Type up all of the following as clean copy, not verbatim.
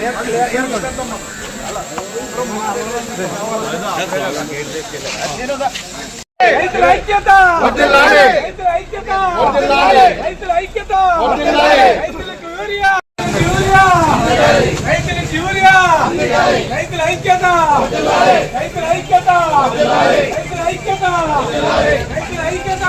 రైతుల ఐక్యత, రైతుల ఐక్యత, రైతుల ఐక్యత, రైతులకు యూరియా, రైతులకు యూరియా, రైతుల ఐక్యత, రైతుల ఐక్యత, రైతుల ఐక్యత, రైతుల ఐక్యత.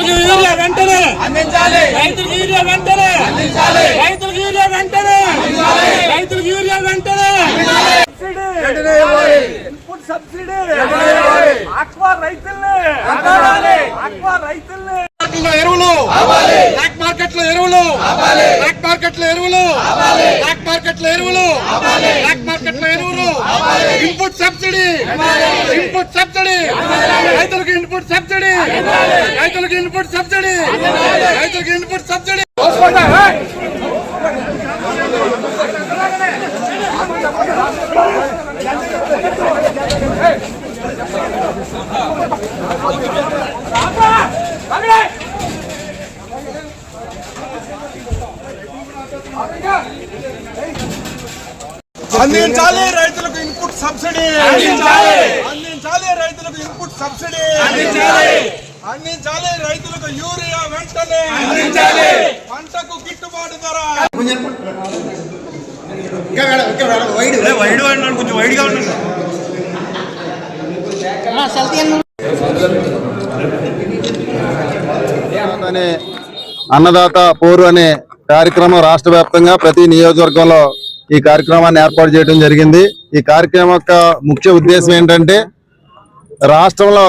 యూరియా వెంటనే అందించాలి, రైతులకు యూరియా వెంటనే అందించాలి, రైతులకు యూరియా వెంటనే అందించాలి, రైతులకు యూరియా వెంటనే ఇన్పుట్ సబ్సిడీ ఆక్వా రైతుల్ని, ఆక్వా రైతుల్ని ఎరువులు, బ్లాక్ మార్కెట్ లో ఎరువులు, బ్లాక్ మార్కెట్ లో ఎరువులు, బ్లాక్ మార్కెట్ లో ఎరువులు, బ్లాక్ మార్కెట్ లో ఎరువులు, ఇన్పుట్ సబ్సిడీ, ఇన్పుట్ సబ్సిడీ, రైతులకు ఇన్పుట్ సబ్సిడీ, రైతులకు ఇన్పుట్ సబ్సిడీ, రైతులకు ఇన్పుట్ సబ్సిడీ. అందించాలి రైతులకు ఇన్పుట్ సబ్సిడీ, అందించాలి, అందించాలి రైతులకు ఇన్పుట్ సబ్సిడీ, అందించాలి, అందించాలి రైతులకు యూరియా వెంటనే అందించాలి, పంటకు గిట్టుబాటు ధర. కొంచెం వైడ్గా ఉన్నాడు. అన్నదాత పోరు అనే కార్యక్రమం రాష్ట్ర వ్యాప్తంగా ప్రతి నియోజకవర్గంలో ఈ కార్యక్రమాన్ని ఏర్పాటు చేయడం జరిగింది. ఈ కార్యక్రమం యొక్క ముఖ్య ఉద్దేశం ఏంటంటే రాష్ట్రంలో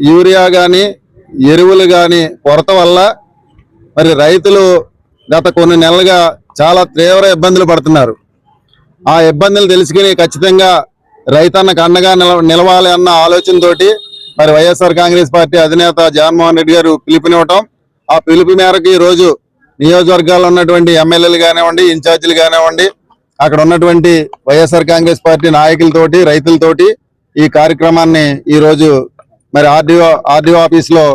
యూరియా కానీ ఎరువులు కానీ కొరత వల్ల మరి రైతులు గత కొన్ని నెలలుగా చాలా తీవ్ర ఇబ్బందులు పడుతున్నారు. ఆ ఇబ్బందులు తెలుసుకుని ఖచ్చితంగా రైతన్నకు అండగా నిలవాలి అన్న ఆలోచనతోటి మరి వైఎస్ఆర్ కాంగ్రెస్ పార్టీ అధినేత జగన్మోహన్ రెడ్డి గారు పిలుపునివ్వటం, ఆ పిలుపు మేరకు ఈ రోజు నియోజకవర్గాల్లో ఉన్నటువంటి ఎమ్మెల్యేలు కానివ్వండి, ఇన్ఛార్జీలు కానివ్వండి, అక్కడ ఉన్నటువంటి వైఎస్ఆర్ కాంగ్రెస్ పార్టీ నాయకులతోటి రైతులతోటి ఈ కార్యక్రమాన్ని ఈ రోజు మరి ఆర్డీఓ ఆఫీస్ లో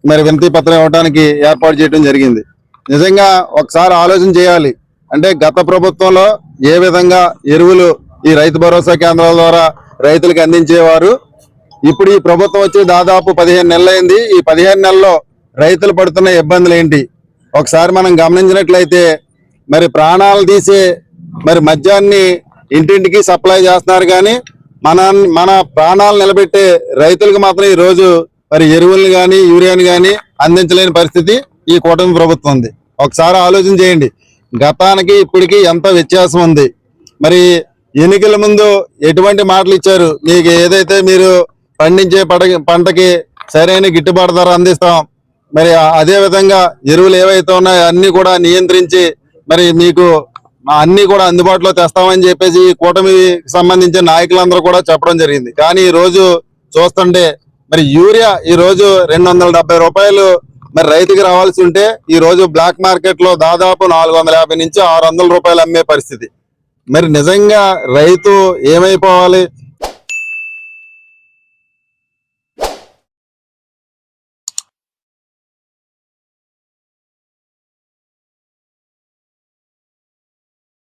మరి వినతి పత్రం ఇవ్వడానికి ఏర్పాటు చేయడం జరిగింది. నిజంగా ఒకసారి ఆలోచన చేయాలి. అంటే గత ప్రభుత్వంలో ఏ విధంగా ఎరువులు ఈ రైతు భరోసా కేంద్రాల ద్వారా రైతులకు అందించేవారు, ఇప్పుడు ఈ ప్రభుత్వం వచ్చి దాదాపు 15 నెలలైంది. ఈ 15 నెలల్లో రైతులు పడుతున్న ఇబ్బందులు ఏంటి ఒకసారి మనం గమనించినట్లయితే మరి ప్రాణాలు తీసే మరి మద్యాన్ని ఇంటింటికి సప్లై చేస్తున్నారు, కానీ మన ప్రాణాలు నిలబెట్టే రైతులకు మాత్రం ఈ రోజు మరి ఎరువులను కానీ యూరియాని కానీ అందించలేని పరిస్థితి ఈ కూటమి ప్రభుత్వం ఉంది. ఒకసారి ఆలోచన చేయండి, గతానికి ఇప్పటికి ఎంత వ్యత్యాసం ఉంది. మరి ఎన్నికల ముందు ఎటువంటి మాటలు ఇచ్చారు, మీకు ఏదైతే మీరు పండించే పంటకి సరైన గిట్టుబాటు ధర అందిస్తాం, మరి అదే విధంగా ఎరువులు ఏవైతే ఉన్నాయో అన్ని కూడా నియంత్రించి మరి మీకు అన్ని కూడా అందుబాటులో తెస్తామని చెప్పేసి కూటమికి సంబంధించిన నాయకులందరూ కూడా చెప్పడం జరిగింది. కానీ ఈ రోజు చూస్తుంటే మరి యూరియా ఈ రోజు 270 రూపాయలు మరి రైతుకి రావాల్సి ఉంటే ఈ రోజు బ్లాక్ మార్కెట్ లో దాదాపు 450 నుంచి 600 రూపాయలు అమ్మే పరిస్థితి. మరి నిజంగా రైతు ఏమైపోవాలి?